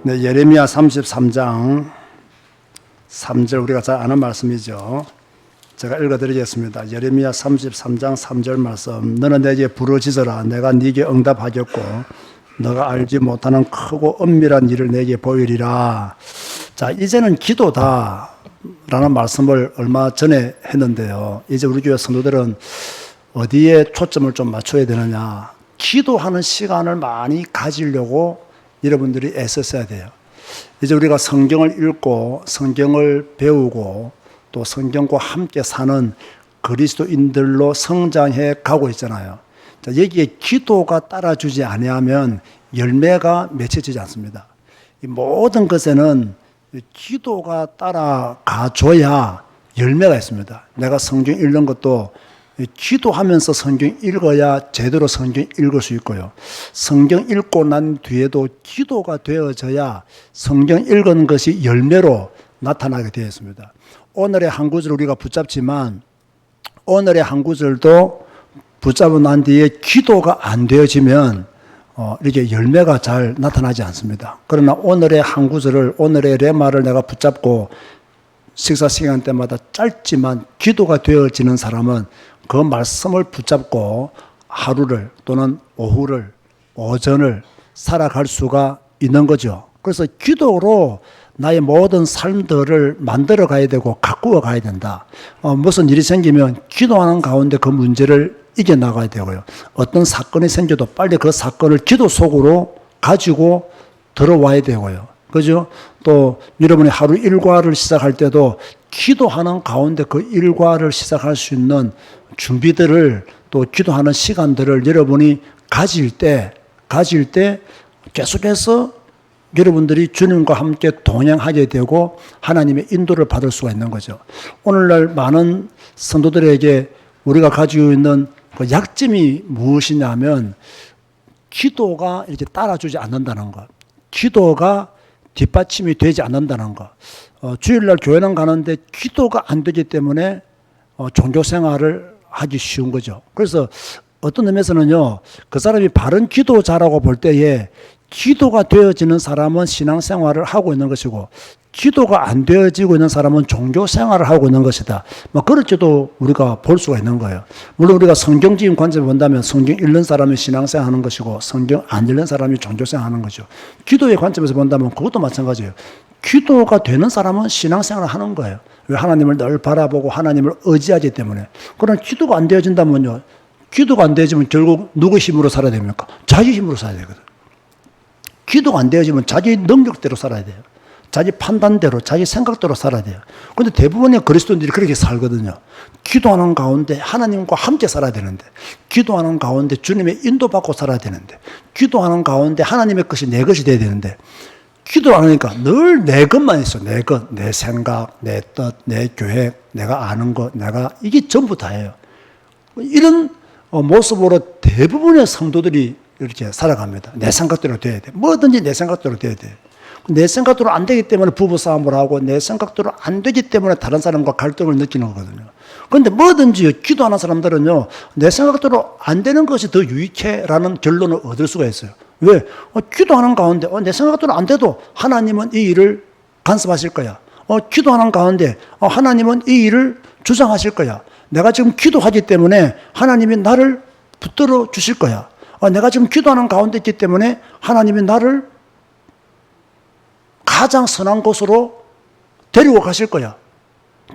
네, 예레미야 33장 3절 우리가 잘 아는 말씀이죠. 제가 읽어드리겠습니다. 예레미야 33장 3절 말씀. 너는 내게 부르짖어라. 내가 네게 응답하겠고 너가 알지 못하는 크고 엄밀한 일을 내게 보이리라. 자, 이제는 기도다 라는 말씀을 얼마 전에 했는데요. 이제 우리 교회 성도들은 어디에 초점을 좀 맞춰야 되느냐. 기도하는 시간을 많이 가지려고 여러분들이 애쓰셔야 돼요. 이제 우리가 성경을 읽고 성경을 배우고 또 성경과 함께 사는 그리스도인들로 성장해 가고 있잖아요. 자, 여기에 기도가 따라주지 아니하면 열매가 맺혀지지 않습니다. 이 모든 것에는 기도가 따라가줘야 열매가 있습니다. 내가 성경 읽는 것도 기도하면서 성경 읽어야 제대로 성경 읽을 수 있고요. 성경 읽고 난 뒤에도 기도가 되어져야 성경 읽은 것이 열매로 나타나게 되어 있습니다. 오늘의 한 구절 우리가 붙잡지만 오늘의 한 구절도 붙잡고 난 뒤에 기도가 안 되어지면 이렇게 열매가 잘 나타나지 않습니다. 그러나 오늘의 한 구절을 오늘의 레마를 내가 붙잡고 식사 시간 때마다 짧지만 기도가 되어지는 사람은 그 말씀을 붙잡고 하루를 또는 오후를 오전을 살아갈 수가 있는 거죠. 그래서 기도로 나의 모든 삶들을 만들어 가야 되고 가꾸어 가야 된다. 무슨 일이 생기면 기도하는 가운데 그 문제를 이겨나가야 되고요. 어떤 사건이 생겨도 빨리 그 사건을 기도 속으로 가지고 들어와야 되고요. 그죠? 또 여러분이 하루 일과를 시작할 때도 기도하는 가운데 그 일과를 시작할 수 있는 준비들을 또 기도하는 시간들을 여러분이 가질 때 계속해서 여러분들이 주님과 함께 동행하게 되고 하나님의 인도를 받을 수가 있는 거죠. 오늘날 많은 성도들에게 우리가 가지고 있는 그 약점이 무엇이냐면 기도가 이렇게 따라주지 않는다는 것. 기도가 뒷받침이 되지 않는다는 것. 주일날 교회는 가는데 기도가 안 되기 때문에 종교 생활을 하기 쉬운 거죠. 그래서 어떤 의미에서는요, 그 사람이 바른 기도자라고 볼 때에 기도가 되어지는 사람은 신앙생활을 하고 있는 것이고 기도가 안 되어지고 있는 사람은 종교생활을 하고 있는 것이다. 그렇게도 우리가 볼 수가 있는 거예요. 물론 우리가 성경적인 관점을 본다면 성경 읽는 사람이 신앙생활 하는 것이고 성경 안 읽는 사람이 종교생활 하는 거죠. 기도의 관점에서 본다면 그것도 마찬가지예요. 기도가 되는 사람은 신앙생활을 하는 거예요. 왜? 하나님을 늘 바라보고 하나님을 의지하기 때문에. 그러나 기도가 안 되어진다면요, 기도가 안 되어지면 결국 누구 힘으로 살아야 됩니까? 자기 힘으로 살아야 되거든. 기도가 안 되어지면 자기 능력대로 살아야 돼요. 자기 판단대로, 자기 생각대로 살아야 돼요. 그런데 대부분의 그리스도인들이 그렇게 살거든요. 기도하는 가운데 하나님과 함께 살아야 되는데, 기도하는 가운데 주님의 인도받고 살아야 되는데, 기도하는 가운데 하나님의 것이 내 것이 돼야 되는데, 기도 안 하니까 늘 내 것만 있어. 내 것, 내 생각, 내 뜻, 내 계획, 내가 아는 것, 이게 전부 다예요. 이런 모습으로 대부분의 성도들이 이렇게 살아갑니다. 내 생각대로 돼야 돼. 뭐든지 내 생각대로 돼야 돼. 내 생각대로 안 되기 때문에 부부싸움을 하고 내 생각대로 안 되기 때문에 다른 사람과 갈등을 느끼는 거거든요. 그런데 뭐든지 기도하는 사람들은요, 내 생각대로 안 되는 것이 더 유익해라는 결론을 얻을 수가 있어요. 왜? 기도하는 가운데 내 생각대로 안 돼도 하나님은 이 일을 간섭하실 거야. 기도하는 가운데 하나님은 이 일을 주장하실 거야. 내가 지금 기도하기 때문에 하나님이 나를 붙들어 주실 거야. 내가 지금 기도하는 가운데 있기 때문에 하나님이 나를 가장 선한 곳으로 데리고 가실 거야.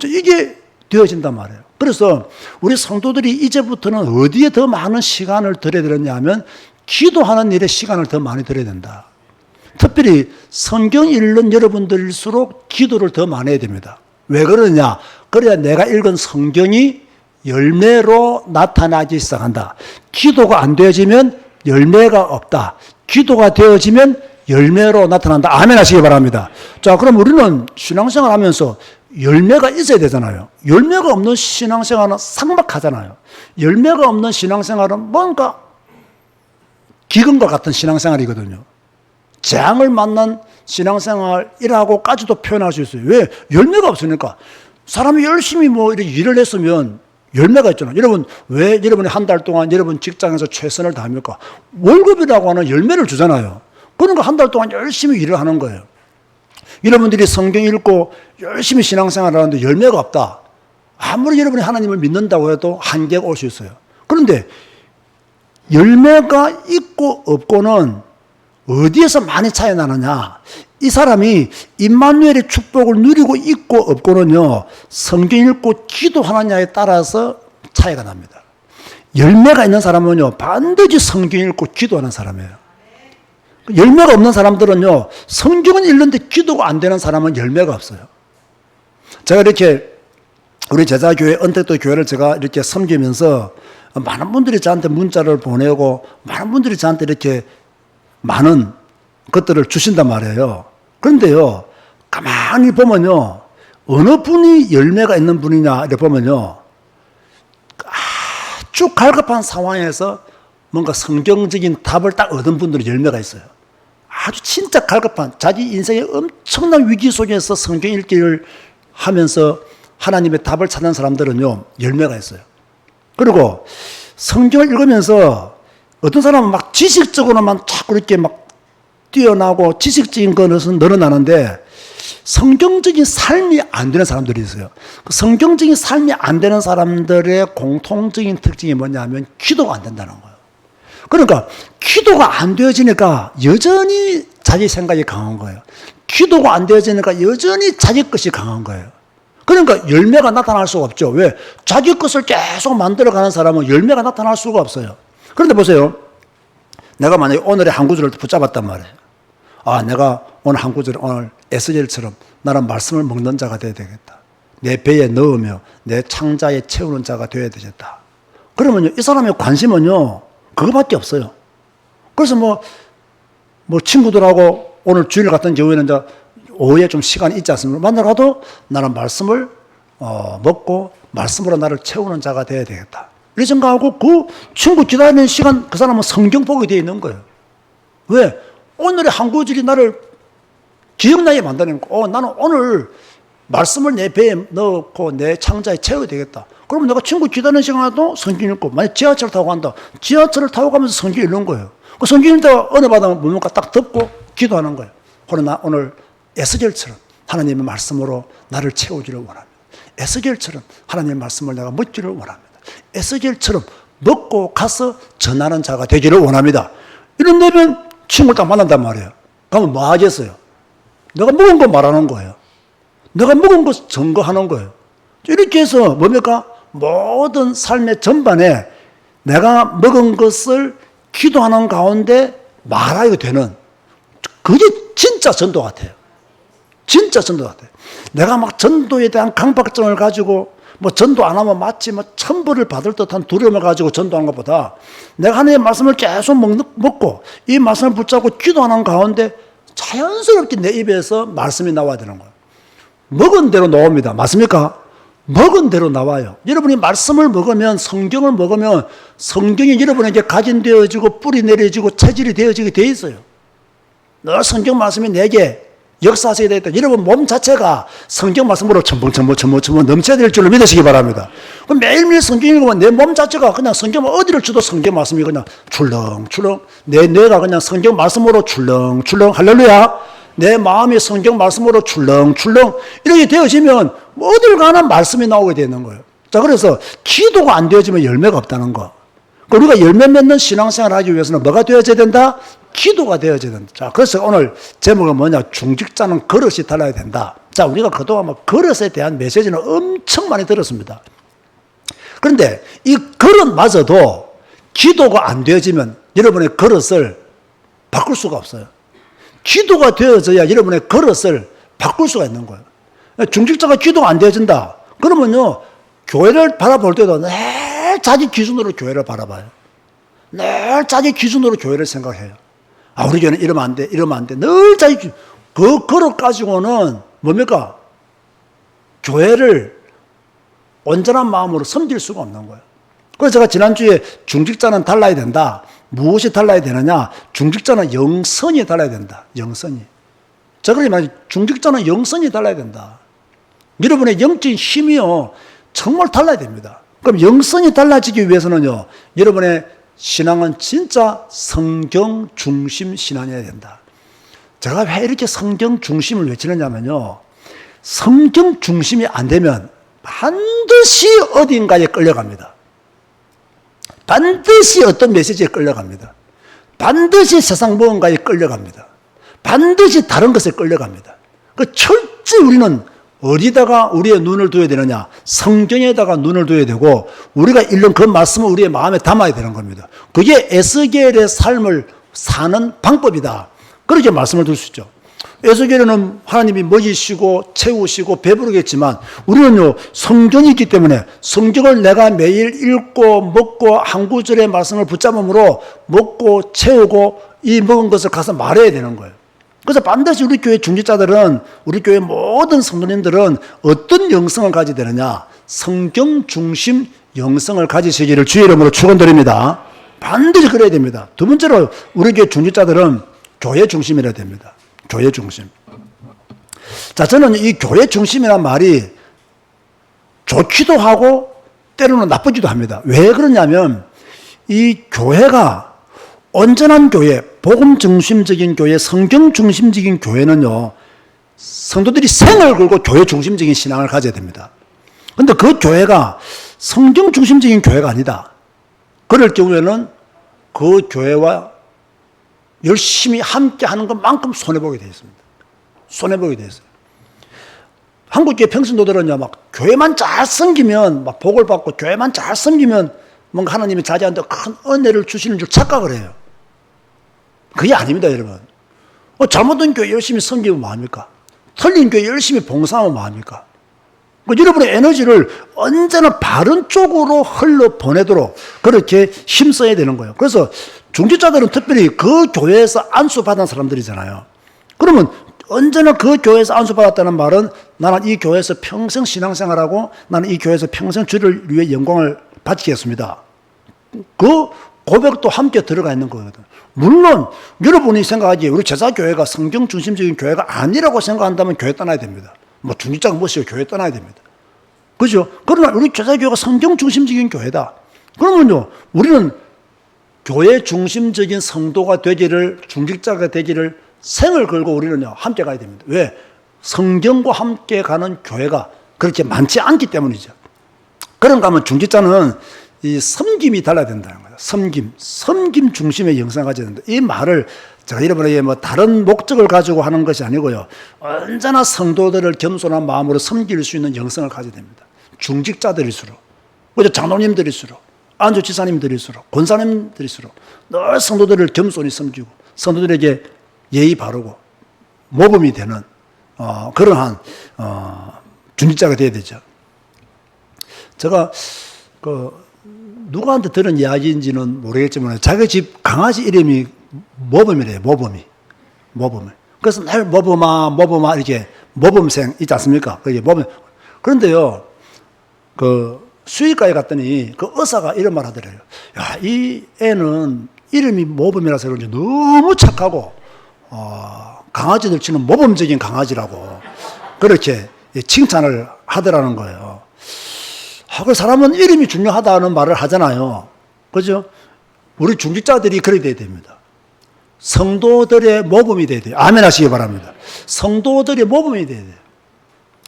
이게 되어진단 말이에요. 그래서 우리 성도들이 이제부터는 어디에 더 많은 시간을 들여야 되느냐 하면 기도하는 일에 시간을 더 많이 들여야 된다. 특별히 성경 읽는 여러분들일수록 기도를 더 많이 해야 됩니다. 왜 그러냐? 그래야 내가 읽은 성경이 열매로 나타나기 시작한다. 기도가 안 되어지면 열매가 없다. 기도가 되어지면 열매로 나타난다. 아멘 하시기 바랍니다. 자, 그럼 우리는 신앙생활 하면서 열매가 있어야 되잖아요. 열매가 없는 신앙생활은 삭막하잖아요. 열매가 없는 신앙생활은 뭔가 기근과 같은 신앙생활이거든요. 재앙을 만난 신앙생활이라고까지도 표현할 수 있어요. 왜? 열매가 없으니까. 사람이 열심히 이렇게 일을 했으면 열매가 있잖아요. 여러분, 왜 여러분이 한 달 동안 여러분 직장에서 최선을 다합니까? 월급이라고 하는 열매를 주잖아요. 그러니까 한 달 동안 열심히 일을 하는 거예요. 여러분들이 성경 읽고 열심히 신앙생활을 하는데 열매가 없다. 아무리 여러분이 하나님을 믿는다고 해도 한계가 올 수 있어요. 그런데 열매가 있고 없고는 어디에서 많이 차이 나느냐? 이 사람이 임마누엘의 축복을 누리고 있고 없고는요, 성경 읽고 기도하느냐에 따라서 차이가 납니다. 열매가 있는 사람은요, 반드시 성경 읽고 기도하는 사람이에요. 열매가 없는 사람들은요, 성경은 읽는데 기도가 안 되는 사람은 열매가 없어요. 제가 이렇게 우리 제자교회, 언택도 교회를 제가 이렇게 섬기면서 많은 분들이 저한테 문자를 보내고 많은 분들이 저한테 이렇게 많은 것들을 주신단 말이에요. 그런데요, 가만히 보면요, 어느 분이 열매가 있는 분이냐 이렇게 보면요, 아주 갈급한 상황에서 뭔가 성경적인 답을 딱 얻은 분들이 열매가 있어요. 아주 진짜 갈급한 자기 인생의 엄청난 위기 속에서 성경 읽기를 하면서 하나님의 답을 찾는 사람들은요, 열매가 있어요. 그리고 성경을 읽으면서 어떤 사람은 막 지식적으로만 자꾸 이렇게 막 뛰어나고 지식적인 것은 늘어나는데 성경적인 삶이 안 되는 사람들이 있어요. 그 성경적인 삶이 안 되는 사람들의 공통적인 특징이 뭐냐면 기도가 안 된다는 거예요. 그러니까 기도가 안 되어지니까 여전히 자기 생각이 강한 거예요. 기도가 안 되어지니까 여전히 자기 것이 강한 거예요. 그러니까 열매가 나타날 수가 없죠. 왜? 자기 것을 계속 만들어가는 사람은 열매가 나타날 수가 없어요. 그런데 보세요. 내가 만약에 오늘의 한 구절을 붙잡았단 말이에요. 아, 내가 오늘 한 구절, 오늘 에스겔처럼 나는 말씀을 먹는 자가 되어야 되겠다. 내 배에 넣으며 내 창자에 채우는 자가 되어야 되겠다. 그러면요, 이 사람의 관심은요, 그거밖에 없어요. 그래서 뭐 친구들하고 오늘 주일 같은 경우에는 이제 오후에 좀 시간이 있지 않습니까? 만나가도 나는 말씀을 먹고 말씀으로 나를 채우는 자가 되어야 되겠다. 이렇게 생각하고 그 친구 기다리는 시간 그 사람은 성경 보게 되어 있는 거예요. 왜? 오늘의 한 구절이 나를 기억나게 만드는 거. 나는 오늘 말씀을 내 배에 넣고 내 창자에 채워야 되겠다. 그러면 내가 친구 기다리는 시간에도 성경 읽고, 만약 지하철을 타고 간다. 지하철을 타고 가면서 성경 읽는 거예요. 그 성경 읽다가 은혜 받으면 뭡니까? 딱 듣고 기도하는 거예요. 그러나 오늘 에스겔처럼 하나님의 말씀으로 나를 채우기를 원합니다. 에스겔처럼 하나님의 말씀을 내가 먹기를 원합니다. 에스겔처럼 먹고 가서 전하는 자가 되기를 원합니다. 이런 되면 친구를 딱 만난단 말이에요. 그러면 뭐 하겠어요? 내가 먹은 거 말하는 거예요. 내가 먹은 거 증거하는 거예요. 이렇게 해서 뭡니까? 모든 삶의 전반에 내가 먹은 것을 기도하는 가운데 말하게 되는, 그게 진짜 전도 같아요. 진짜 전도 같아요. 내가 막 전도에 대한 강박증을 가지고 뭐 전도 안 하면 마치 뭐 천벌을 받을 듯한 두려움을 가지고 전도하는 것보다 내가 하나님의 말씀을 계속 먹고 이 말씀을 붙잡고 기도하는 가운데 자연스럽게 내 입에서 말씀이 나와야 되는 거예요. 먹은 대로 나옵니다. 맞습니까? 먹은 대로 나와요. 여러분이 말씀을 먹으면, 성경을 먹으면 성경이 여러분에게 각인되어지고 뿌리 내려지고 체질이 되어지게 돼 있어요. 늘 성경 말씀이 내게 역사하셔야 되겠다. 여러분 몸 자체가 성경 말씀으로 첨벙첨벙 넘쳐야 될 줄로 믿으시기 바랍니다. 그럼 매일매일 성경 읽으면 내 몸 자체가 그냥 성경 어디를 줘도 성경 말씀이 그냥 출렁출렁, 내 뇌가 그냥 성경 말씀으로 출렁출렁, 할렐루야. 내 마음이 성경 말씀으로 출렁출렁 이렇게 되어지면 어딜 가나 말씀이 나오게 되는 거예요. 자, 그래서 기도가 안 되어지면 열매가 없다는 거. 우리가 열매 맺는 신앙생활을 하기 위해서는 뭐가 되어져야 된다? 기도가 되어져야 된다. 자, 그래서 오늘 제목은 뭐냐? 중직자는 그릇이 달라야 된다. 자, 우리가 그동안 그릇에 대한 메시지는 엄청 많이 들었습니다. 그런데 이 그릇마저도 기도가 안 되어지면 여러분의 그릇을 바꿀 수가 없어요. 기도가 되어져야 여러분의 그릇을 바꿀 수가 있는 거예요. 중직자가 기도가 안 되어진다. 그러면요, 교회를 바라볼 때도 늘 자기 기준으로 교회를 바라봐요. 늘 자기 기준으로 교회를 생각해요. 아, 우리 교회는 이러면 안 돼, 이러면 안 돼. 늘 자기 기준. 그 그릇 가지고는 뭡니까? 교회를 온전한 마음으로 섬길 수가 없는 거예요. 그래서 제가 지난주에 중직자는 달라야 된다. 무엇이 달라야 되느냐? 중직자는 영성이 달라야 된다. 영성이. 자, 그러지 말고 중직자는 영성이 달라야 된다. 여러분의 영적인 힘이요, 정말 달라야 됩니다. 그럼 영성이 달라지기 위해서는요, 여러분의 신앙은 진짜 성경 중심 신앙이어야 된다. 제가 왜 이렇게 성경 중심을 외치느냐면요. 성경 중심이 안 되면 반드시 어딘가에 끌려갑니다. 반드시 어떤 메시지에 끌려갑니다. 반드시 세상 무언가에 끌려갑니다. 반드시 다른 것에 끌려갑니다. 그 철저히 우리는 어디다가 우리의 눈을 둬야 되느냐? 성경에다가 눈을 둬야 되고 우리가 읽는 그 말씀을 우리의 마음에 담아야 되는 겁니다. 그게 에스겔의 삶을 사는 방법이다. 그렇게 말씀을 드릴 수 있죠. 에스겔에는 하나님이 먹이시고 채우시고 배부르겠지만 우리는요 성경이 있기 때문에 성경을 내가 매일 읽고 먹고 한 구절의 말씀을 붙잡음으로 먹고 채우고 이 먹은 것을 가서 말해야 되는 거예요. 그래서 반드시 우리 교회 중직자들은 우리 교회 모든 성도님들은 어떤 영성을 가지게 되느냐? 성경 중심 영성을 가지시기를 주의 이름으로 축원드립니다. 반드시 그래야 됩니다. 두 번째로 우리 교회 중직자들은 교회 중심이라야 됩니다. 교회 중심. 자, 저는 이 교회 중심이란 말이 좋기도 하고 때로는 나쁘기도 합니다. 왜 그러냐면 이 교회가 온전한 교회, 복음 중심적인 교회, 성경 중심적인 교회는요, 성도들이 생을 걸고 교회 중심적인 신앙을 가져야 됩니다. 그런데 그 교회가 성경 중심적인 교회가 아니다. 그럴 경우에는 그 교회와 열심히 함께 하는 것만큼 손해보게 되어 있습니다. 손해보게 되어 있어요. 한국교회 평신도들은요, 막 교회만 잘 섬기면, 막 복을 받고 교회만 잘 섬기면 뭔가 하나님이 자기한테 큰 은혜를 주시는 줄 착각을 해요. 그게 아닙니다, 여러분. 잘못된 교회 열심히 섬기면 뭐합니까? 틀린 교회 열심히 봉사하면 뭐합니까? 여러분의 에너지를 언제나 바른 쪽으로 흘러보내도록 그렇게 힘써야 되는 거예요. 그래서 중직자들은 특별히 그 교회에서 안수받은 사람들이잖아요. 그러면 언제나 그 교회에서 안수받았다는 말은 나는 이 교회에서 평생 신앙생활하고 나는 이 교회에서 평생 주를 위해 영광을 바치겠습니다. 그 고백도 함께 들어가 있는 거거든. 물론 여러분이 생각하기에 우리 제사교회가 성경 중심적인 교회가 아니라고 생각한다면 교회 떠나야 됩니다. 뭐 중직자가 무엇이고 교회 떠나야 됩니다. 그죠? 그러나 우리 제사교회가 성경 중심적인 교회다. 그러면요, 우리는 교회 중심적인 성도가 되기를, 중직자가 되기를 생을 걸고 우리는요, 함께 가야 됩니다. 왜? 성경과 함께 가는 교회가 그렇게 많지 않기 때문이죠. 그런가 하면 중직자는 이 섬김이 달라야 된다는 거예요. 섬김 중심의 영성을 가져야 된다. 이 말을 제가 여러분에게 뭐 다른 목적을 가지고 하는 것이 아니고요. 언제나 성도들을 겸손한 마음으로 섬길 수 있는 영성을 가져야 됩니다. 중직자들일수록, 그죠? 장로님들일수록, 안주지사님들일수록, 권사님들일수록 늘 성도들을 겸손히 섬기고 성도들에게 예의 바르고 모범이 되는 그러한 중직자가 되어야 되죠. 제가 누구한테 들은 이야기인지는 모르겠지만 자기 집 강아지 이름이 모범이래요. 모범이. 그래서 늘 모범아 이렇게 모범생 있지 않습니까? 그게 모범. 그런데요, 수의과에 갔더니 그 의사가 이런 말 하더래요. 야, 이 애는 이름이 모범이라서 그런지 너무 착하고 강아지들 치는 모범적인 강아지라고 그렇게 칭찬을 하더라는 거예요. 그 사람은 이름이 중요하다는 말을 하잖아요. 그죠? 우리 중직자들이 그래야 돼야 됩니다. 성도들의 모범이 돼야 돼요. 아멘 하시기 바랍니다. 성도들의 모범이 돼야 돼요.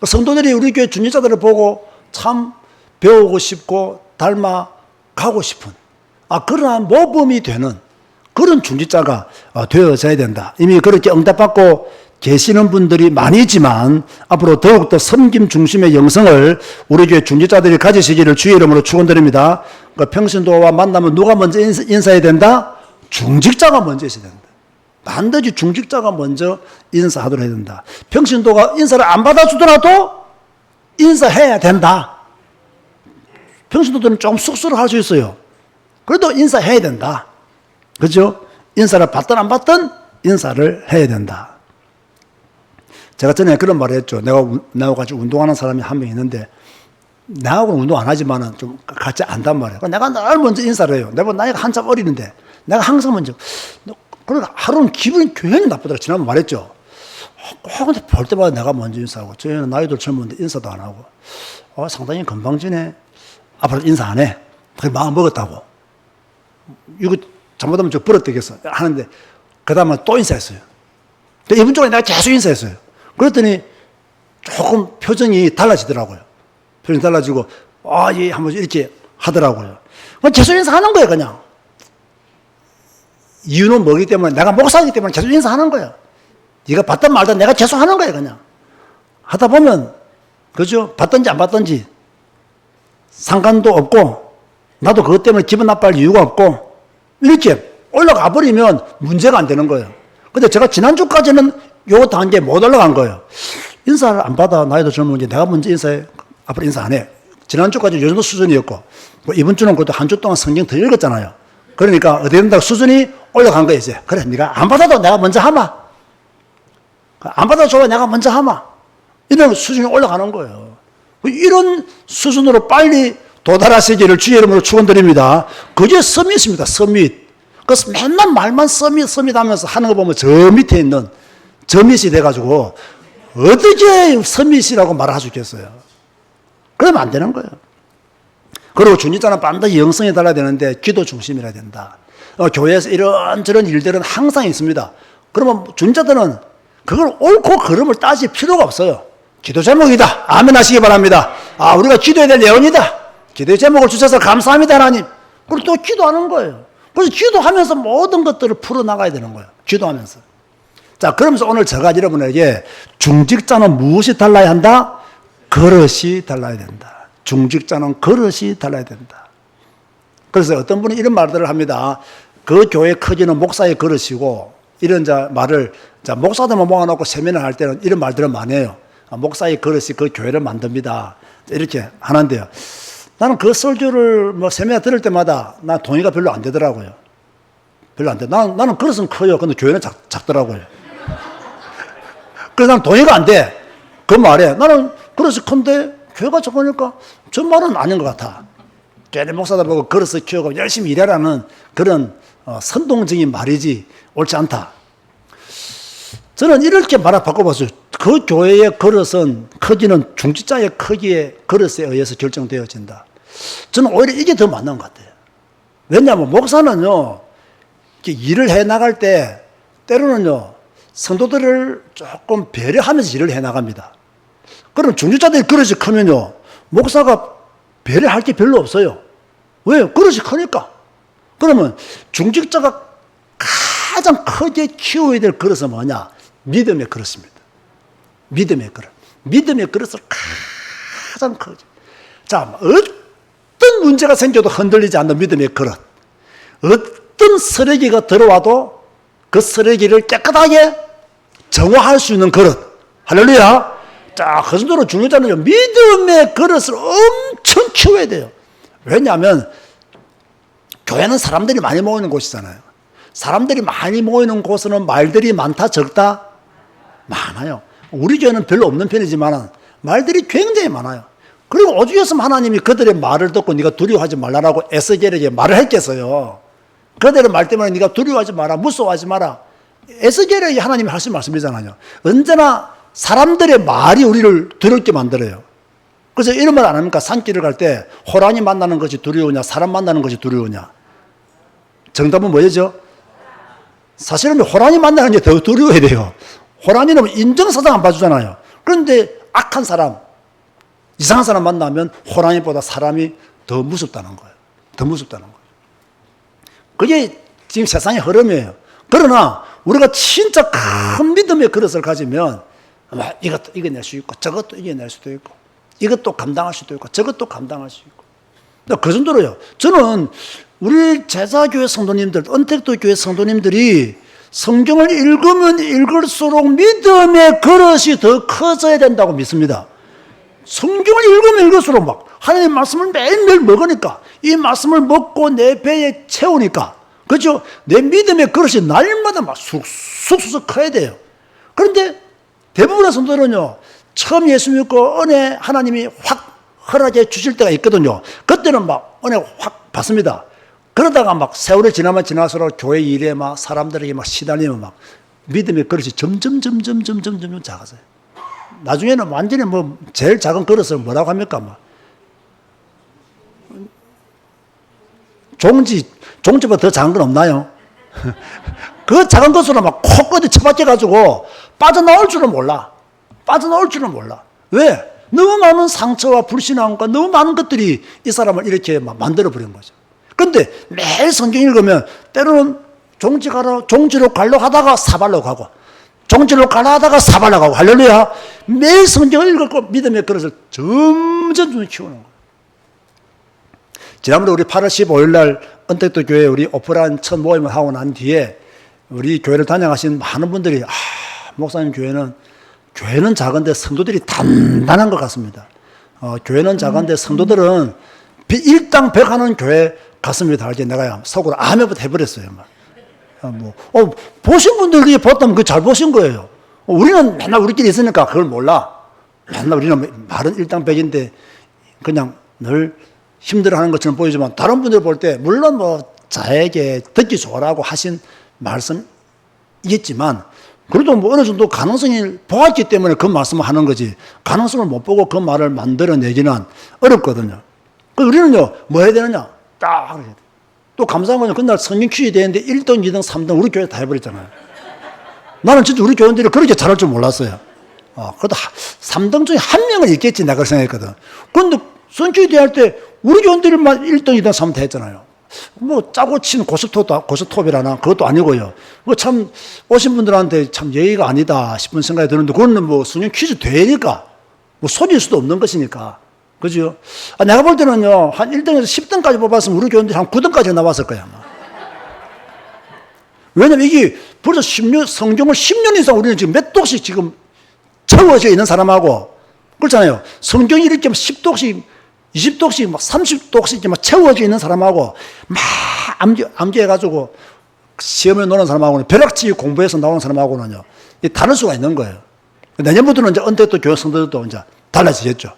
성도들이 우리 교회 중직자들을 보고 참 배우고 싶고 닮아가고 싶은 그러한 모범이 되는 그런 중직자가 되어져야 된다. 이미 그렇게 응답받고 계시는 분들이 많이지만 앞으로 더욱더 섬김 중심의 영성을 우리 교회 중직자들이 가지시기를 주의 이름으로 축원드립니다. 평신도와 만나면 누가 먼저 인사해야 된다? 중직자가 먼저 있어야 된다. 반드시 중직자가 먼저 인사하도록 해야 된다. 평신도가 인사를 안 받아주더라도 인사해야 된다. 평신도들은 좀 쑥스러워할 수 있어요. 그래도 인사해야 된다. 그죠? 인사를 받든 안 받든 인사를 해야 된다. 제가 전에 그런 말을 했죠. 나하고 같이 운동하는 사람이 한 명 있는데, 나하고는 운동 안 하지만은 좀 같이 안단 말이에요. 내가 늘 먼저 인사를 해요. 내가 나이가 한참 어리는데, 내가 항상 먼저. 그러나 하루는 기분이 괜히 나쁘더라. 지난번 말했죠. 근데 볼 때마다 내가 먼저 인사하고, 저희는 나이도 젊은데 인사도 안 하고, 상당히 건방지네. 앞으로 인사 안 해. 그게 마음 먹었다고. 이거 잘못하면 저 버릇되겠어. 하는데, 그 다음에 또 인사했어요. 근데 이분 쪽에 내가 계속 인사했어요. 그랬더니 조금 표정이 달라지더라고요. 표정이 달라지고, 예, 한번 이렇게 하더라고요. 계속 인사하는 거예요, 그냥. 이유는 뭐기 때문에, 내가 목사이기 때문에 계속 인사하는 거예요. 네가 받든 말든 내가 계속 하는 거예요, 그냥. 하다 보면, 그죠? 받든지 안 받든지 상관도 없고, 나도 그것 때문에 기분 나빠할 이유가 없고, 이렇게 올라가 버리면 문제가 안 되는 거예요. 근데 제가 지난주까지는 요 단계에 못 올라간 거예요. 인사를 안 받아, 나이도 젊은지 내가 먼저 인사해. 앞으로 인사 안 해. 지난주까지 요 정도 수준이었고, 이번 주는 그것도 한 주 동안 성경 더 읽었잖아요. 그러니까 어디 된다 수준이 올라간 거예요, 이제. 그래, 네가 안 받아도 내가 먼저 하마. 안 받아도 좋아, 내가 먼저 하마. 이런 수준이 올라가는 거예요. 이런 수준으로 빨리 도달하시기를 주의 이름으로 축원드립니다. 그게 서밋입니다, 서밋. 그래서 맨날 말만 서밋 하면서 하는 거 보면 저 밑에 있는 저밋이 돼가지고 어떻게 서밋이라고 말할 수 있겠어요? 그러면 안 되는 거예요. 그리고 중직자는 반드시 영성이 달라야 되는데 기도 중심이라야 된다. 교회에서 이런저런 일들은 항상 있습니다. 그러면 중직자들은 그걸 옳고 그름을 따질 필요가 없어요. 기도 제목이다. 아멘 하시기 바랍니다. 우리가 기도해야 될 내용이다. 기도의 제목을 주셔서 감사합니다, 하나님. 그리고 또 기도하는 거예요. 그래서 기도하면서 모든 것들을 풀어나가야 되는 거예요. 기도하면서. 자, 그러면서 오늘 제가 여러분에게 중직자는 무엇이 달라야 한다? 그릇이 달라야 된다. 중직자는 그릇이 달라야 된다. 그래서 어떤 분은 이런 말들을 합니다. 그 교회 크기는 목사의 그릇이고, 이런 말을, 목사들만 모아놓고 세미나 할 때는 이런 말들을 많이 해요. 목사의 그릇이 그 교회를 만듭니다. 이렇게 하는데요. 나는 그 설교를 세미나 들을 때마다 나 동의가 별로 안 되더라고요. 별로 안 돼. 나는 그릇은 커요. 근데 교회는 작더라고요. 그래서 난 동의가 안 돼. 그 말에 나는 그릇이 큰데 교회가 작으니까 저 말은 아닌 것 같아. 교회 목사들 보고 그릇을 키우고 열심히 일하라는 그런 선동적인 말이지 옳지 않다. 저는 이렇게 말을 바꿔봤어요. 그 교회의 그릇은 크기는 중직자의 크기의 그릇에 의해서 결정되어진다. 저는 오히려 이게 더 맞는 것 같아요. 왜냐하면 목사는요, 일을 해 나갈 때 때로는요, 성도들을 조금 배려하면서 일을 해 나갑니다. 그럼 중직자들이 그릇이 크면요, 목사가 배려할 게 별로 없어요. 왜? 그릇이 크니까. 그러면 중직자가 가장 크게 키워야 될 그릇은 뭐냐? 믿음의 그릇입니다. 믿음의 그릇. 믿음의 그릇을 가장 크게. 자, 어떤 문제가 생겨도 흔들리지 않는 믿음의 그릇. 어떤 쓰레기가 들어와도 그 쓰레기를 깨끗하게 정화할 수 있는 그릇. 할렐루야. 자, 그 정도로 중요하잖아요. 믿음의 그릇을 엄청 키워야 돼요. 왜냐하면 교회는 사람들이 많이 모이는 곳이잖아요. 사람들이 많이 모이는 곳은 말들이 많다, 적다? 많아요. 우리 교회는 별로 없는 편이지만 말들이 굉장히 많아요. 그리고 오죽했으면 하나님이 그들의 말을 듣고 네가 두려워하지 말라라고 에스겔에게 말을 했겠어요. 그들의 말 때문에 네가 두려워하지 마라, 무서워하지 마라. 에스겔에게 하나님이 하신 말씀이잖아요. 언제나 사람들의 말이 우리를 두렵게 만들어요. 그래서 이런 말 안 합니까? 산길을 갈 때 호랑이 만나는 것이 두려우냐, 사람 만나는 것이 두려우냐? 정답은 뭐죠? 사실은 호랑이 만나는 게 더 두려워야 돼요. 호랑이는 인정사상 안 봐주잖아요. 그런데 악한 사람, 이상한 사람 만나면 호랑이보다 사람이 더 무섭다는 거예요. 더 무섭다는 거예요. 그게 지금 세상의 흐름이에요. 그러나 우리가 진짜 큰 믿음의 그릇을 가지면 이것도 이겨낼 수 있고 저것도 이겨낼 수도 있고 이것도 감당할 수도 있고 저것도 감당할 수 있고 그 정도로요. 저는 우리 제자교회 성도님들, 언택도 교회 성도님들이 성경을 읽으면 읽을수록 믿음의 그릇이 더 커져야 된다고 믿습니다. 성경을 읽으면 읽을수록 막 하나님의 말씀을 매일매일 먹으니까 이 말씀을 먹고 내 배에 채우니까 그렇죠? 내 믿음의 그릇이 날마다 막 쑥쑥 커야 돼요. 그런데 대부분의 성도는요, 처음 예수 믿고 은혜 하나님이 확 허락해 주실 때가 있거든요. 그때는 막 은혜 확 받습니다. 그러다가 막 세월이 지나면 지날수록 교회 일에 막 사람들에게 막 시달리면 막 믿음의 그릇이 점점 작아져요. 나중에는 완전히 뭐 제일 작은 그릇을 뭐라고 합니까? 막 종지보다 더 작은 건 없나요? 그 작은 것으로 막 코끝에 처박혀가지고 빠져나올 줄은 몰라. 빠져나올 줄은 몰라. 왜? 너무 많은 상처와 불신앙과 너무 많은 것들이 이 사람을 이렇게 만들어버린 거죠. 그런데 매일 성경 읽으면 때로는 종지로 가려 하다가 사발로 가고, 종지로 가려 하다가 사발로 가고, 할렐루야. 매일 성경을 읽고 믿음의 그릇을 점점 키우는 거예요. 지난번에 우리 8월 15일 날 언택트 교회 우리 오프라인 첫 모임을 하고 난 뒤에 우리 교회를 다녀가신 많은 분들이 목사님 교회는 작은데 성도들이 단단한 것 같습니다. 교회는 작은데 성도들은 일당백하는 교회 같습니다. 이제 내가 속으로 아멘부터 해버렸어요. 보신 분들이 보통 잘 보신 거예요. 우리는 맨날 우리끼리 있으니까 그걸 몰라. 맨날 우리는 말은 일당백인데 그냥 늘 힘들어하는 것처럼 보이지만 다른 분들 볼 때 물론 자에게 듣기 좋으라고 하신 말씀이겠지만 그래도 어느 정도 가능성을 보았기 때문에 그 말씀을 하는 거지 가능성을 못 보고 그 말을 만들어내기는 어렵거든요. 그래서 우리는요 뭐 해야 되느냐 딱 또 감사한 건 그날 성경 퀴즈 되는데 1등, 2등, 3등 우리 교회 다 해버렸잖아요. 나는 진짜 우리 교원들이 그렇게 잘할 줄 몰랐어요. 그래도 3등 중에 한 명은 있겠지 내가 생각했거든. 그런데 성경 퀴즈 할 때 우리 교원들만 1등, 2등, 3등 다 했잖아요. 짜고 치는 고스톱이라나 그것도 아니고요. 참 오신 분들한테 참 예의가 아니다 싶은 생각이 드는데 그거는 성경 퀴즈 되니까 속일 수도 없는 것이니까. 그죠? 내가 볼 때는요, 한 1등에서 10등까지 뽑았으면 우리 교원들이 한 9등까지 나왔을 거야, 아마. 왜냐면 이게 벌써 성경을 10년 이상 우리는 지금 몇 독씩 지금 채워져 있는 사람하고, 그렇잖아요. 성경이 이렇게 10독씩, 20독씩, 30독씩 채워져 있는 사람하고, 막 암기해가지고 시험에 노는 사람하고는 벼락치기 공부해서 나오는 사람하고는요, 다를 수가 있는 거예요. 내년부터는 이제 언택트 교회 성도들도 이제 달라지겠죠.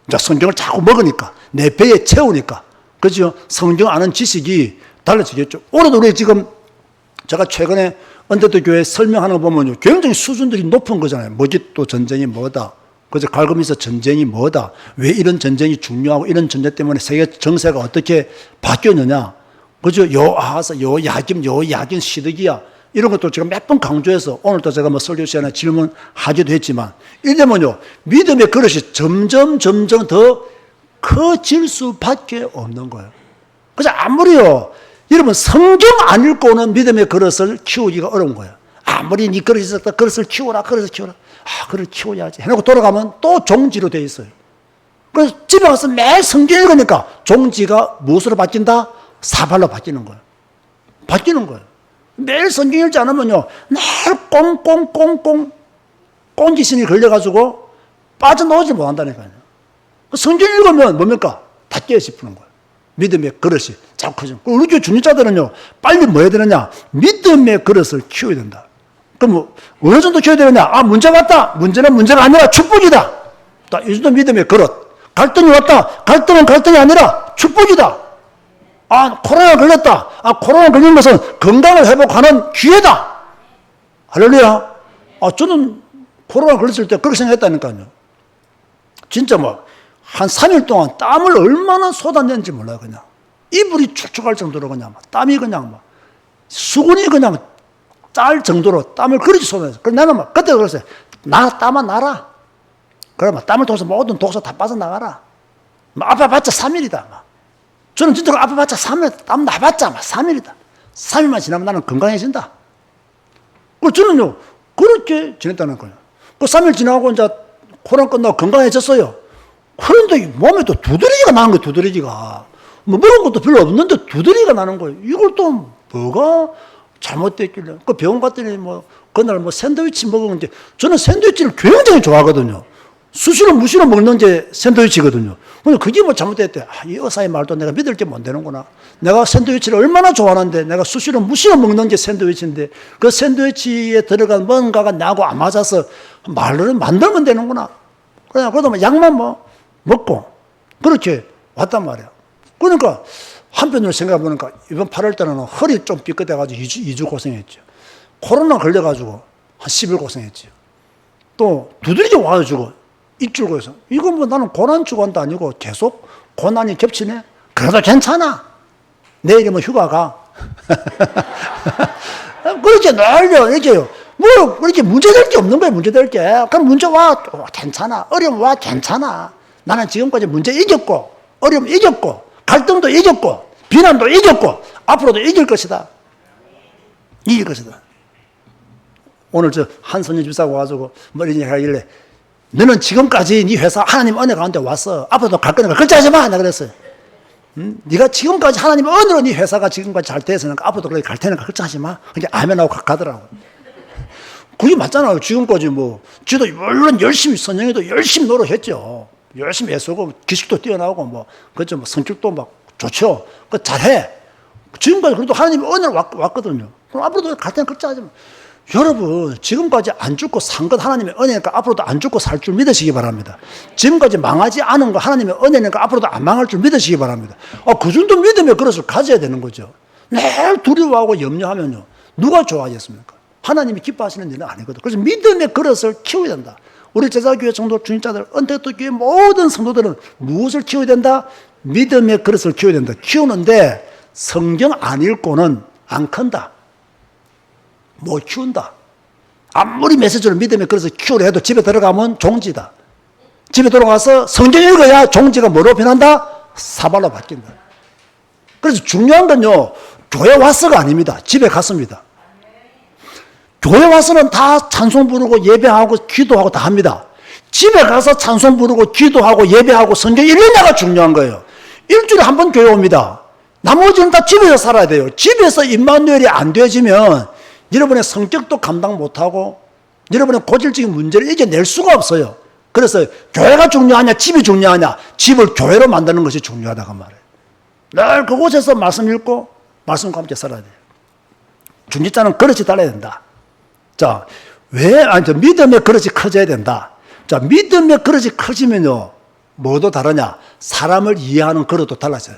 자, 성경을 자꾸 먹으니까, 내 배에 채우니까, 그죠? 성경 아는 지식이 달라지겠죠. 올해도 우리 지금, 제가 최근에 언택트 교회 설명하는 거 보면요, 굉장히 수준들이 높은 거잖아요. 머짓도 전쟁이 뭐다. 그죠? 갈그미서 전쟁이 뭐다. 왜 이런 전쟁이 중요하고, 이런 전쟁 때문에 세계 정세가 어떻게 바뀌었느냐. 그죠? 요아하서, 요야김, 시드기야. 이런 것도 제가 몇 번 강조해서 오늘도 제가 설교 시간에 질문하기도 했지만 이러면요 믿음의 그릇이 점점 더 커질 수밖에 없는 거예요. 그래서 아무리요 여러분 성경 안 읽고는 믿음의 그릇을 키우기가 어려운 거예요. 아무리 네 그릇이 있었다 그릇을 키워라 그릇을 키워야지 해놓고 돌아가면 또 종지로 돼 있어요. 그래서 집에 가서 매일 성경 읽으니까 종지가 무엇으로 바뀐다? 사발로 바뀌는 거예요. 매일 성경 읽지 않으면요, 늘 꽁꽁꽁꽁 꽁지신이 걸려가지고 빠져나오지 못한다니까요. 성경 읽으면 뭡니까? 다 깨어짚는 거예요. 믿음의 그릇이 자꾸 커지는 거예요. 우리 교회 중직자들은요, 빨리 뭐 해야 되느냐? 믿음의 그릇을 키워야 된다. 그럼 어느 정도 키워야 되느냐? 문제 왔다. 문제는 문제가 아니라 축복이다. 이 정도 믿음의 그릇. 갈등이 왔다. 갈등은 갈등이 아니라 축복이다. 코로나 걸렸다. 코로나 걸린 것은 건강을 회복하는 기회다. 할렐루야. 저는 코로나 걸렸을 때 그렇게 생각했다니까요. 진짜 한 3일 동안 땀을 얼마나 쏟아냈는지 몰라요, 그냥. 이불이 축축할 정도로 그냥 땀이 그냥 수건이 그냥 짤 정도로 땀을 그렇게 쏟아냈어요. 그래서 나는 그때 그랬어요. 땀아 나라. 그러면 땀을 통해서 모든 독소 다 빠져나가라. 아파봤자 3일이다. 저는 진짜 아파봤자 3일, 땀 나봤자 3일이다. 3일만 지나면 나는 건강해진다. 저는요, 그렇게 지냈다는 거예요. 3일 지나고 이제 코로나 끝나고 건강해졌어요. 그런데 몸에 또 두드러기가 나는 거예요, 두드러기가. 먹은 것도 별로 없는데 두드러기가 나는 거예요. 이걸 또 뭐가 잘못됐길래. 병원 갔더니 그날 샌드위치 먹었는데 저는 샌드위치를 굉장히 좋아하거든요. 수시로 무시로 먹는 게 샌드위치거든요. 근데 그게 잘못됐대. 이 의사의 말도 내가 믿을 게 못 되는구나. 내가 샌드위치를 얼마나 좋아하는데 내가 수시로 무시로 먹는 게 샌드위치인데 그 샌드위치에 들어간 뭔가가 나하고 안 맞아서 말을 만들면 되는구나. 그러다 약만 먹고 그렇게 왔단 말이야. 그러니까 한편으로 생각해보니까 이번 8월 때는 허리 좀 삐끗해가지고 2주 고생했죠. 코로나 걸려가지고 한 10일 고생했죠. 또 두드리게 와가지고 입줄 고해서 이건 나는 고난주간도 아니고 계속 고난이 겹치네. 그래도 괜찮아. 내일이면 휴가가. 그렇게 날려 이렇게요. 뭐 이렇게 문제될 게 없는 거예요. 문제될 게. 그럼 문제 와 괜찮아. 어려움 와 괜찮아. 나는 지금까지 문제 이겼고 어려움 이겼고 갈등도 이겼고 비난도 이겼고 앞으로도 이길 것이다. 이길 것이다. 오늘 저 한선희 집사가 와가지고 뭐 이런 얘기 하길래 너는 지금까지 네 회사 하나님 은혜 가운데 왔어. 앞으로도 갈 거니까 걱정하지 마. 내가 그랬어요. 네가 지금까지 하나님 은혜로 네 회사가 지금까지 잘 됐으니까 앞으로도 그렇게 갈 테니까 걱정하지 마. 그냥 아멘하고 가더라고. 그게 맞잖아요. 지금까지 뭐 지도 물론 열심히 선영이도 열심히 노력했죠. 열심히 애쓰고 기식도 뛰어나오고 뭐 그죠. 뭐 성격도 막 좋죠. 그 잘해. 지금까지 그래도 하나님 은혜로 왔거든요. 그럼 앞으로도 갈 테니까 걱정하지 마. 여러분 지금까지 안 죽고 산 것 하나님의 은혜니까 앞으로도 안 죽고 살 줄 믿으시기 바랍니다. 지금까지 망하지 않은 거 하나님의 은혜니까 앞으로도 안 망할 줄 믿으시기 바랍니다. 그 정도 믿음의 그릇을 가져야 되는 거죠. 매일 두려워하고 염려하면요 누가 좋아하겠습니까? 하나님이 기뻐하시는 일은 아니거든. 그래서 믿음의 그릇을 키워야 된다. 우리 제자교회 성도 중직자들 언택트 교회 모든 성도들은 무엇을 키워야 된다? 믿음의 그릇을 키워야 된다. 키우는데 성경 안 읽고는 안 큰다. 못 키운다. 아무리 메시지를 믿음의 그릇을 키우려 해도 집에 들어가면 종지다. 집에 들어가서 성경 읽어야 종지가 뭐로 변한다? 사발로 바뀐다. 그래서 중요한 건요 교회 와서가 아닙니다. 집에 갔습니다. 교회 와서는 다 찬송 부르고 예배하고 기도하고 다 합니다. 집에 가서 찬송 부르고 기도하고 예배하고 성경 읽느냐가 중요한 거예요. 일주일에 한 번 교회 옵니다. 나머지는 다 집에서 살아야 돼요. 집에서 임마누엘이 안 되어지면 여러분의 성격도 감당 못하고 여러분의 고질적인 문제를 이겨낼 수가 없어요. 그래서 교회가 중요하냐 집이 중요하냐, 집을 교회로 만드는 것이 중요하다고 말해요. 늘 그곳에서 말씀 읽고 말씀과 함께 살아야 돼요. 중직자는 그릇이 달라야 된다. 자, 믿음의 그릇이 커져야 된다. 자, 믿음의 그릇이 커지면요 뭐도 다르냐? 사람을 이해하는 그릇도 달라져요.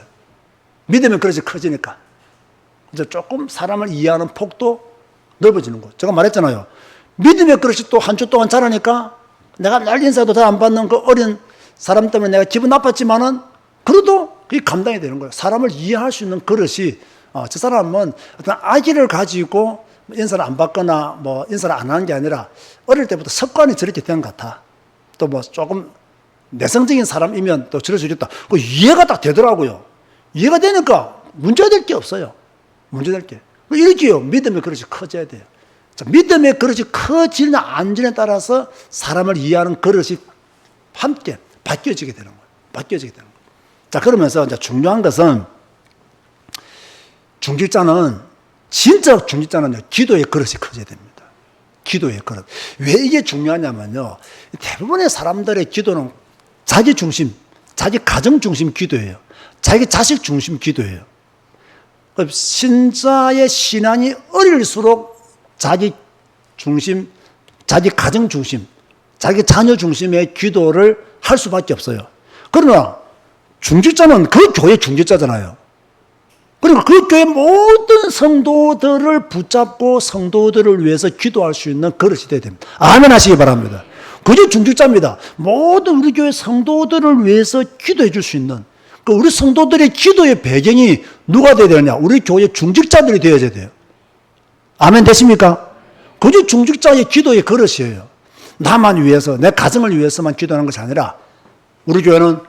믿음의 그릇이 커지니까 이제 조금 사람을 이해하는 폭도 넓어지는 거예요. 제가 말했잖아요. 믿음의 그릇이 또 한 주 동안 자라니까 내가 날 인사도 잘 안 받는 그 어린 사람 때문에 내가 기분 나빴지만은 그래도 그게 감당이 되는 거예요. 사람을 이해할 수 있는 그릇이 저 사람은 어떤 아기를 가지고 인사를 안 받거나 뭐 인사를 안 하는 게 아니라 어릴 때부터 습관이 저렇게 된 것 같아. 또 뭐 조금 내성적인 사람이면 또 저럴 수 있겠다. 그 이해가 딱 되더라고요. 이해가 되니까 문제될 게 없어요. 문제될 게. 이렇게요. 믿음의 그릇이 커져야 돼요. 자, 믿음의 그릇이 커지느냐 안 지느냐에 따라서 사람을 이해하는 그릇이 함께 바뀌어지게 되는 거예요. 바뀌어지게 되는 거예요. 자, 그러면서 이제 중요한 것은 중직자는 진짜 중직자는요, 기도의 그릇이 커져야 됩니다. 기도의 그릇. 왜 이게 중요하냐면요, 대부분의 사람들의 기도는 자기 중심, 자기 가정 중심 기도예요. 자기 자식 중심 기도예요. 신자의 신앙이 어릴수록 자기 중심, 자기 가정 중심, 자기 자녀 중심의 기도를 할 수밖에 없어요. 그러나 중직자는 그 교회 중직자잖아요. 그리고 그 교회 모든 성도들을 붙잡고 성도들을 위해서 기도할 수 있는 그릇이 되어야 됩니다. 아멘 하시기 바랍니다. 그게 중직자입니다. 모든 우리 교회 성도들을 위해서 기도해 줄 수 있는, 우리 성도들의 기도의 배경이 누가 되어야 되느냐? 우리 교회 중직자들이 되어야 돼요. 아멘 되십니까? 그게 중직자의 기도의 그릇이에요. 나만 위해서, 내 가정을 위해서만 기도하는 것이 아니라 우리 교회는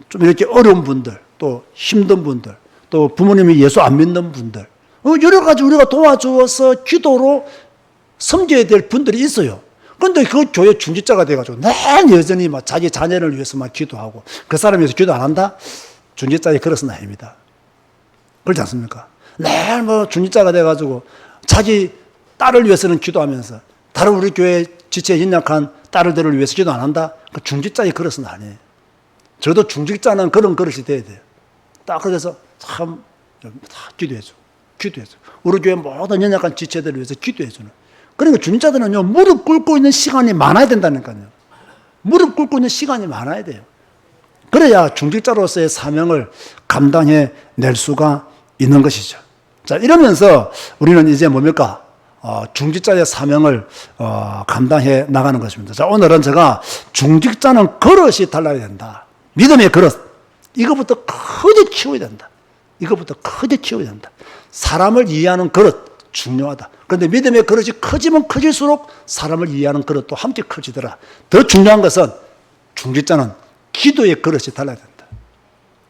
좀 이렇게 어려운 분들, 또 힘든 분들, 또 부모님이 예수 안 믿는 분들, 여러 가지 우리가 도와주어서 기도로 섬겨야 될 분들이 있어요. 그런데 그 교회 중직자가 돼가지고 늘 여전히 막 자기 자녀를 위해서만 기도하고 그 사람 위해서 기도 안 한다? 중직자의 그릇은 아닙니다. 그렇지 않습니까? 늘 뭐 중직자가 돼가지고 자기 딸을 위해서는 기도하면서 다른 우리 교회 지체에 연약한 딸들을 위해서 기도 안 한다? 그 중직자의 그릇은 아니에요. 저도 중직자는 그런 그릇이 돼야 돼요. 딱 그래서 참 다 기도해줘. 기도해줘. 우리 교회 모든 연약한 지체들을 위해서 기도해주는. 그러니까 중직자들은요, 무릎 꿇고 있는 시간이 많아야 된다니까요. 무릎 꿇고 있는 시간이 많아야 돼요. 그래야 중직자로서의 사명을 감당해 낼 수가 있는 것이죠. 자, 이러면서 우리는 이제 뭡니까? 중직자의 사명을 감당해 나가는 것입니다. 자, 오늘은 제가 중직자는 그릇이 달라야 된다. 믿음의 그릇. 이거부터 크게 키워야 된다. 이거부터 크게 키워야 된다. 사람을 이해하는 그릇 중요하다. 그런데 믿음의 그릇이 커지면 커질수록 사람을 이해하는 그릇도 함께 커지더라. 더 중요한 것은 중직자는 기도의 그릇이 달라야 된다.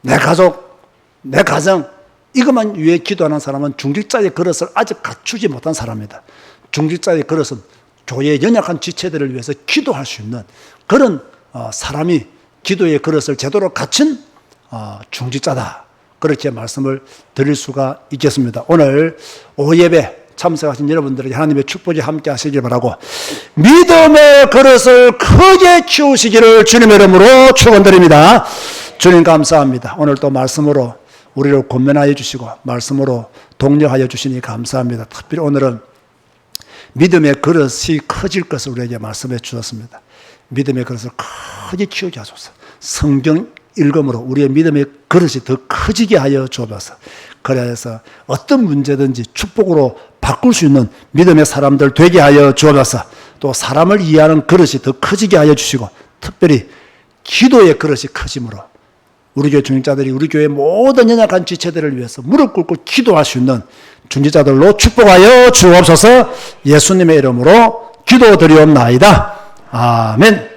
내 가족, 내 가정, 이것만 위해 기도하는 사람은 중직자의 그릇을 아직 갖추지 못한 사람이다. 중직자의 그릇은 교회의 연약한 지체들을 위해서 기도할 수 있는 그런 사람이 기도의 그릇을 제대로 갖춘 중직자다. 그렇게 말씀을 드릴 수가 있겠습니다. 오늘 오예배 참석하신 여러분들에게 하나님의 축복이 함께 하시길 바라고 믿음의 그릇을 크게 키우시기를 주님의 이름으로 축원드립니다. 주님 감사합니다. 오늘 또 말씀으로 우리를 권면하여 주시고 말씀으로 독려하여 주시니 감사합니다. 특별히 오늘은 믿음의 그릇이 커질 것을 우리에게 말씀해 주셨습니다. 믿음의 그릇을 크게 키우게 하소서. 성경 읽음으로 우리의 믿음의 그릇이 더 커지게 하여 주옵소서. 그래서 어떤 문제든지 축복으로 바꿀 수 있는 믿음의 사람들 되게 하여 주옵소서. 또 사람을 이해하는 그릇이 더 커지게 하여 주시고 특별히 기도의 그릇이 커짐으로 우리 교회 중직자들이 우리 교회 모든 연약한 지체들을 위해서 무릎 꿇고 기도할 수 있는 중직자들로 축복하여 주옵소서. 예수님의 이름으로 기도드리옵나이다. 아멘.